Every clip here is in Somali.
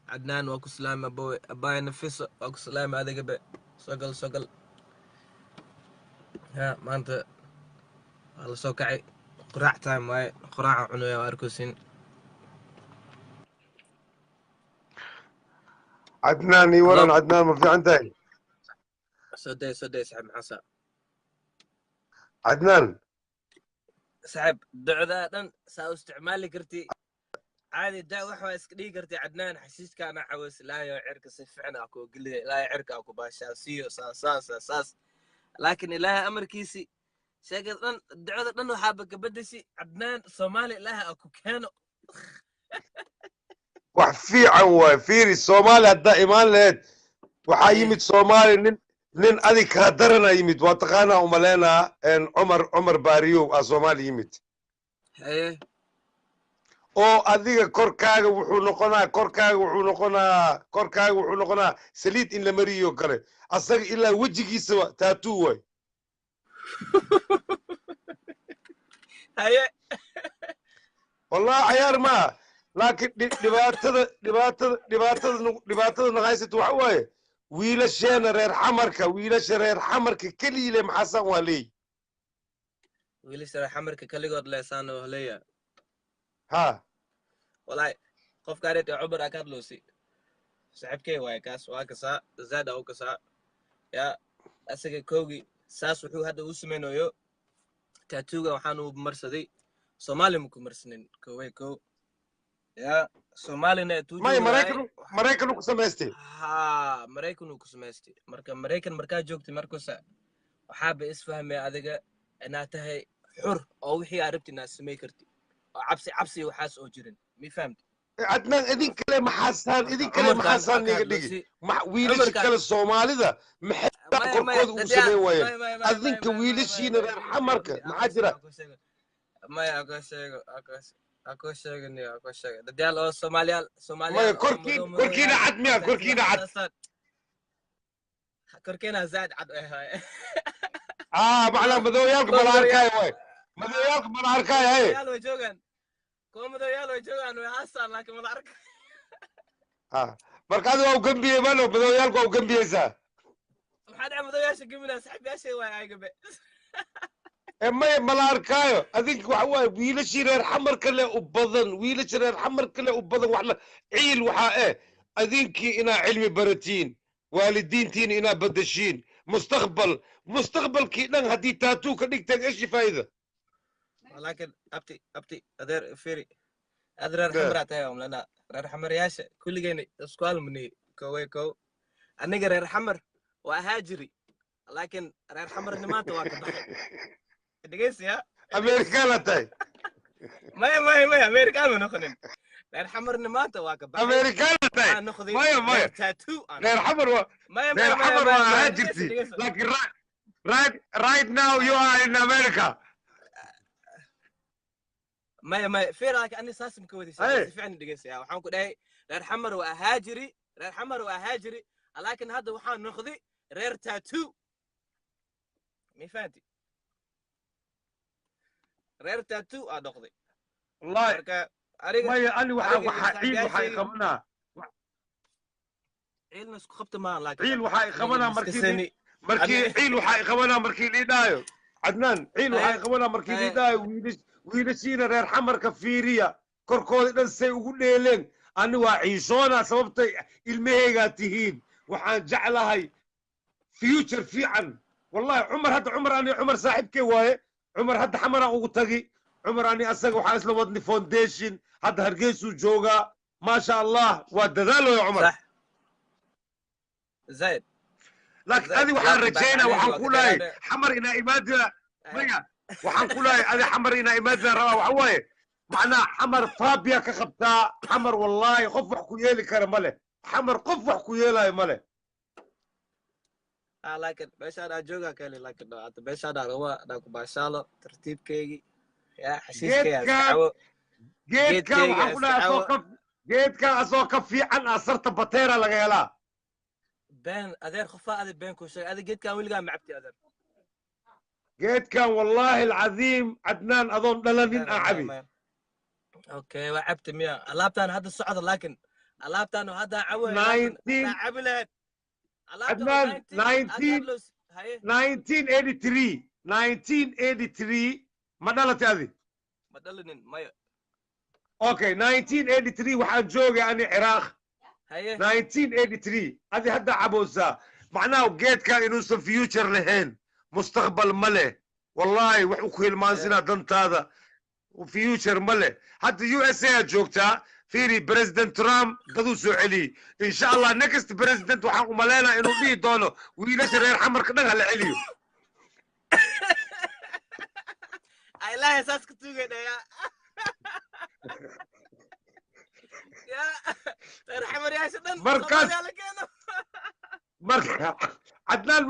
عدنان واكو سلام اباي نفس واكو سلام هذا قبل سقل ها ما انت على سوكعي قراع تايم واي قراع عنوية واركوسين عدنان ورن هلو عدنان ما في عندك سدي سحب حسا عدنان سحب دعوة دن ساو استعمالي كرتي عادي دعوة وحوى اسكدي كرتي عدنان حسيس كان عوس لا يعرك سفعنا اكو قل لا يعرك اكو باشا سيو ساس لكن إله أمر كيسي شاكر دعوة دن حابك بدسي عدنان صومالي لها اكو كانوا وحفي عن فيري الصومالي هدا إيمان لهد وحايمت صومالي نين أذيك هدرنا يمت واتقانا وملينا إن عمر باريو الصومالي يمت ايه oo adiga korkaaga wuxuu noqonaa saliid in la mariyo kale asaga ilaa wejigiisaba taatu way ايه wallahi cayaar maaha laakiin dhibaatada naqaysata waxa waaye wiilasheena wiilasha reer xamarka keliile maxasan waa leey wiilasha reer xamarka kaligood leesaan oo leeya ha والله قف قاعد عبر أكاد لوسي صاحب كي واي كاس واكسا زاد أو كسا يا أسيك كوجي ساس وحو هذا وسمينو يو تاتوغا وحانو بمرسدي صومالي مكو مرسنين كوي كو يا صومالي نتوجو may maraykan ku samaystay ها مريكن كسمستي مريكن مركا جوجتي مركوسا وحاب اسفهمي أذيك أنا تهي حر أو وحي عرفتي ناس سميكرتي عبسي وحاس أو جرين مي فهمت عدنان idinkale maxaasaan niga dhigi wiilasha kale soomaalida maxay korkooda ugu sameyn waayeen adinka wiilashiina reer xamarka maxaa jira maya ako sheega dadaal oo Soomaaliyaal maya korkiina cad miya korkiina zaad cad hay macnaa madooyaalka mala arkaayo waay madooyaalka mala arkaayo haye way joogaan كومدويال وجوان وحاسان لكن ما أعرف مركز أو جنبي ماله بدويالك أو جنبي إذا حد عم بدوياش جنبنا سحب يا شيء واي جنبي ما ملاركايو أذيك وحواي ويل شير حمر كله وبضن ويل شير حمر كله وبضن وحلا عيل وحاء أذيك إنا علمي برتين والدين تين إنا بدشين مستقبل كنا هدي تاتو كديك إيش فايدة ولكن أبتي أدر فيري أدر الحمر تاعهم لأن الحمر ياش كل جيني سؤال مني كو أنا جرى الحمر وأهاجري لكن الحمر نمات واقع دقيس يا أمريكا تاي ما أمريكا نخنن الحمر نمات واقع أمريكا تاي ما تاتو الحمر وأهاجرتي لكن right now you are in America ما في راك أني ساس مكودي فعلا دقيس يا وحنا كده رير حمر وأهاجري لكن هذا وحنا نخذي رير تاتو مي فهمتي رير تاتو أدخذي والله ما أنا وحاي خمنا عيل نسك خبط ما لكن عيل وحاي خمنا مركي عيل وحاي خمنا مركي ليدايو عدنان عيل وحاي خمنا مركي ليدايو wiilashiina reer xamarka fiiriya korkooda dhan say ugu dheeleen ani waa ciisoona sababtay ilmahaygaa tihiin waxaan jeclahay future fiican wallahi cumar ani cumar saaxiibkay waaye cumar hadda xamaraan ugu tagi cumar ani asaga waxaan isla wadni foundation hadda hargeysuu joogaa maasha allah waa dadaaloyo cumar zayd laakiin adi waxaan rajaynaa waxaan ku dhahay xamar inaa imaadina maya waxaan ku leeyahay adi xamar inaa imaadina rabaa waxa waaye macnaa xamar faabiya ka qabtaa xamar wallaahi qof wax ku yeeli kara ma leh xamar qof wax ku yeelaayo ma leh laakiin meeshaan aan joogaa kale laakiin hadda meeshaan aan rabaa inaan ku baashaalo tartiibkeygii yaa xashiiskayga geedkan waxaan ku dhahay geedkan asoo ka fiican asarta bateera laga helaa been adeer qofaa adi been ku sheegay adi geedkan weligaa macabti adeer geedkan wallaahi alcadiim cadnaan adoon dhalanin aan cabi اوكي وعبت مياه لابتان هذا الصعد لكن alaabtan hadda cawe 19 عدنان 1983 ما دلت هذه ما دلنين مايا اوكي 1983 waxaan joogay ani Ciraaq haye 1983 هذه hadda caboosa macnaha geedka inuusan future lahayn mustaqbal ma leh wallahi wax ku hilmaansina dantaada future ma leh hadda USA joogtaa فيري بريزيدنت ترامب قدو سوعلي ان شاء الله نكست بريزيدنت وحق مالينا انه دي دونه ويلاش غير حمر كدغ عليو اي لا اساس كتوغي يا يا غير حمر يا شدن مركز عدنان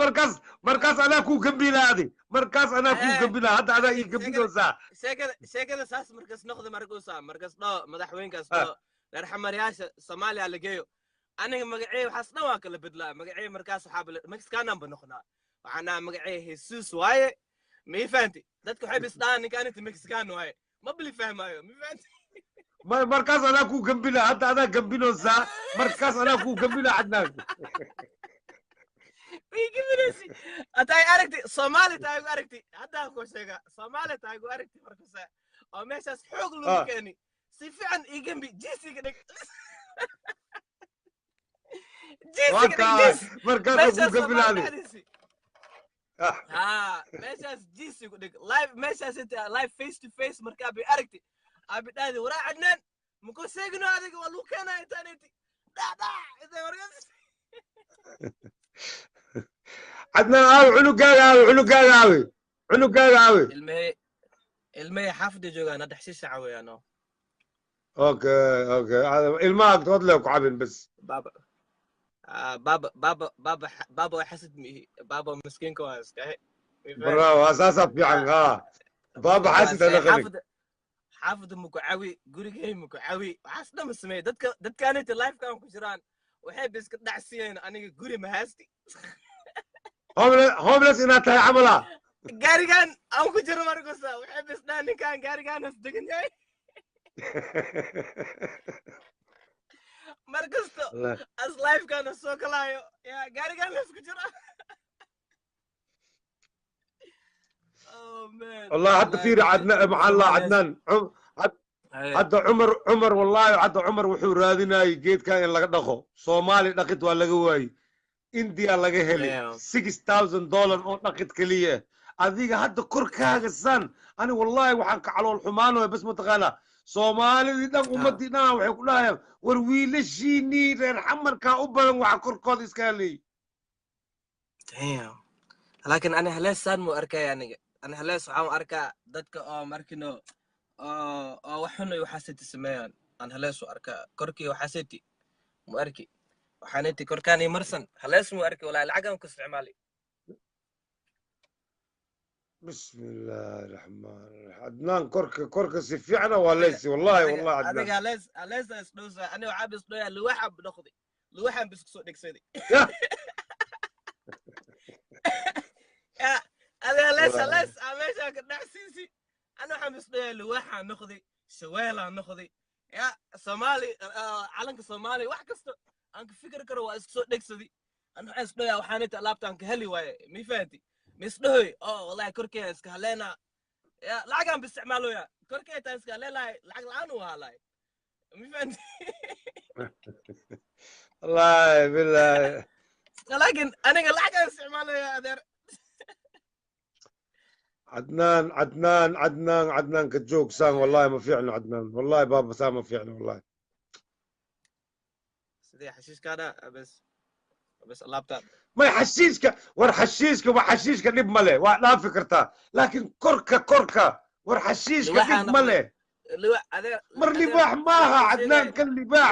مركز انا كو قبيله هذه مركز انا كو قبيله هذا انا يقبيله ساعه شيكada saas markas noqdo markas dho madaxweynkaas dho reer xamaryaasha Soomaaliya la geeyo aniga magacay waxaas dhan waa kala bedlaa magacay markaas waxa Mexican ba noqonaa waxaana magacay Jesus waaye ma fahanti dadku waxay bisdaan ninkan inta Mexican waaye ma bili fahmaayo ma fahanti مركز انا كو قبيله هذا انا قبيله ساعه مركز انا كو قبيله عدنان ويجيبني أتاي أركتي صومالي تايجو أركتي هذا هو شيء صومالي تايجو أركتي مركزة أو ماشي حق له مكاني سيف عن يجنبي جيسي كده جيسي كده مركز أبو قبل هذه ماشي جيسي كده لايف ماشي أنت لايف فيس تو فيس مركبي أركتي أبي هذا ورا عدنان مكو سيجنو هذا والله كان إنترنتي دا إذا مركز عدنان عنقاوي المي حافظ جوجا انا تحسيس عوي انا اوكي الماء تفضلك عبن بس بابا حسد بابا مسكين كويس برافو اساسا في عن بابا حسد انا غني حافظ مكعوي غوريغي مكعوي حسنا مسمي دد كانت اللايف كان كجران waxay bis ka dhacsiyeen aniga guri ma haasti homeless ina tahay camala gaarigan aan ku jiro markasta waxay bis dhaan ninkan gaarigan is degan yahay markasta as life kan soo kalaayo ya gaarigan is ku jiro oh man والله حتى في عدنان مع الله عدنان hadda cumar wallaahi hadda cumar wuxuu raadinayay geedkan in laga dhaqo Soomaali dhaqid waa laga waayay India laga helay $6000 oo dhaqid kaliya adiga hadda korkaaga san ani wallaahi waxaan ka calool xumaanayo bas mataqaana Soomaalidii dhan ummadina waxay ku dhaayaan war wiilashiini reer xamarka u badan waxa korkooda iska helay damn laakiin ana haleesan mu arkay aniga ana halees waxaan arkaa dadka oo markino waxaan waxaasiti sameeyaan aan halees u arkaa korkii waxaasiti mu arki waxaan intii korkaani marsan halees mu arki walaa lacagan ku isticmaali بسم الله الرحمن الرحيم عدنان كرك سفيعنا وليس والله عدنان انا ليس اسدوسا انا وعابس دويا لوحه بناخذي لوحه بس سو دغسدي يا انا ليس امشي كدحسيسي انا حمس دويا لوحه ناخذي شويله ناخذي يا صومالي علنك صومالي wax kasto aan ka fikir karo waa isku soo dhegsadi aan waxaan isdhoyaa waxaan inta laabtaan ka heli waaye mi fahanti misdhoy wallahi korkeeda iska haleena ya lacagan bisticmaalo ya korkeeda iska haleelay lacag la'aan u halay mi fahanti والله بالله لكن انا lacagan isticmaalo ya adeer عدنان كجوك سان والله ما في عنا عدنان والله بابا سان ما في عنا والله سيدي حشيش كان بس اللابتوب ما يحشيشك وحشيشك نب ملي لا فكرتها لكن كركة ورحشيشك نب ملي مر لباح ماها عدنان كان لباح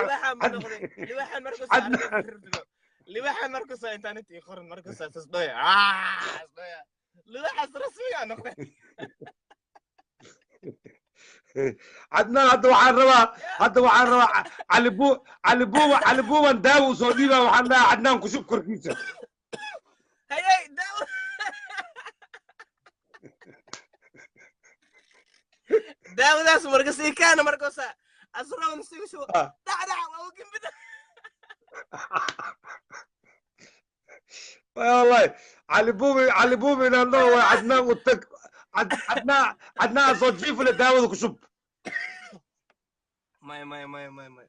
لباح مركز انترنت يخر مركز تصديع لباح رسمي انا عدنان هذا وحان روا علي بو داو سوديبا وحنا عدنان كشوف كركيسه هي داو داو ناس مرقسي كان مرقسا أسرع نسيق شو آه. دع وأوقف بده والله علي بومي لانه عدنان وتك عدنان صوت جيف اللي داود وكشب ما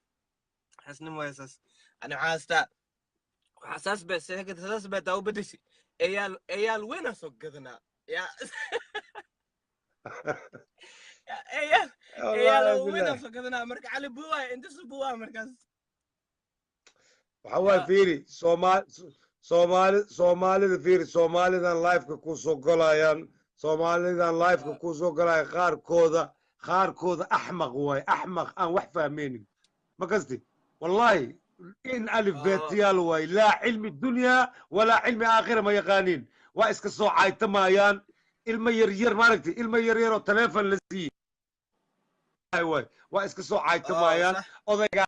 حسني ما يساس أنا حاسس بس هيك تحسس بتاو بدشي ايال وين سوقتنا يا ايال وين سوقتنا مرك علي بوا انت سبوا مركز waxawaaye fiiri soomaalida fiiri soomaalidan lifeka ku soo galayaan soomaalidan lifeka ku soo galaya qaarkooda axmaq waaye axmaq aan wax fahmaynin ma kasti wallahi in alif beetiyaal waaye laa cilmi dunyaa walaa cilmi aakhira ma yaqaaniin waa iska soo caytamayaan ilma yaryar maaragtay ilma yaryar oo taleefon la siiyey waa iska soo caytamayaan odaygaa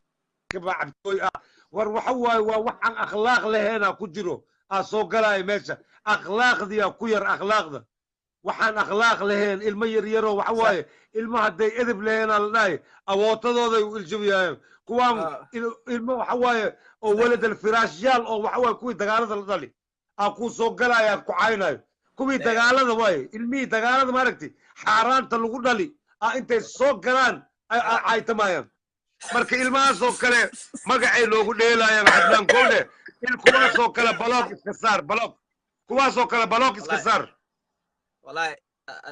cabtooy ah war waxa waaye waa wax aan akhlaaq lahaynaa ku jiro aa soo galaya meesha akhlaaqdiyaa ku yar akhlaaqda waxaan akhlaaq lahayn ilmo yaryaroo waxa waaye ilmo hadday edeb lahaynaa la dhahay awootadooday u iljabayaan kuwaan ilmo waxa waaye oo waladal firaashyaal oo waxa waaye kuwii dagaalada la dhali aa kuu soo galaya ku caynayo kuwii dagaalada waaye ilmihii dagaalada maaragtay xaaraanta lagu dhali aa intay soo galaan caytamayaan marka ilmahaasoo kale magacay loogu dheelayaan cadnaan kowdhe kuwaasoo kale baloog iska saar baloog kuwaasoo kale baloog iska saar wallahi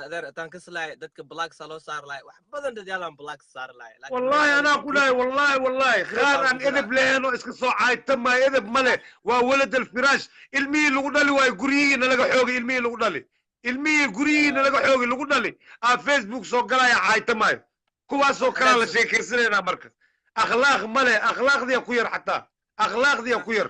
adeer taan ka slaay dadka black salo saar laay wax badan dad yaalan black saar laay wallahi anaa ku dhahay wallahi qaar aan edeb leheenoo iska soo caaytamay edeb male waa walad alfiraash ilmihii lagu dhali waayo guryihiina laga xoogay ilmihii lagu dhali ilmihii guryihiina laga xoogay lagu dhali aa facebook soo galaya caaytamaayo kuwaasoo kalaa la sheekaysanaynaa marka akhlaaq male akhlaaqdiya ku yar xataa akhlaaqdiya ku yar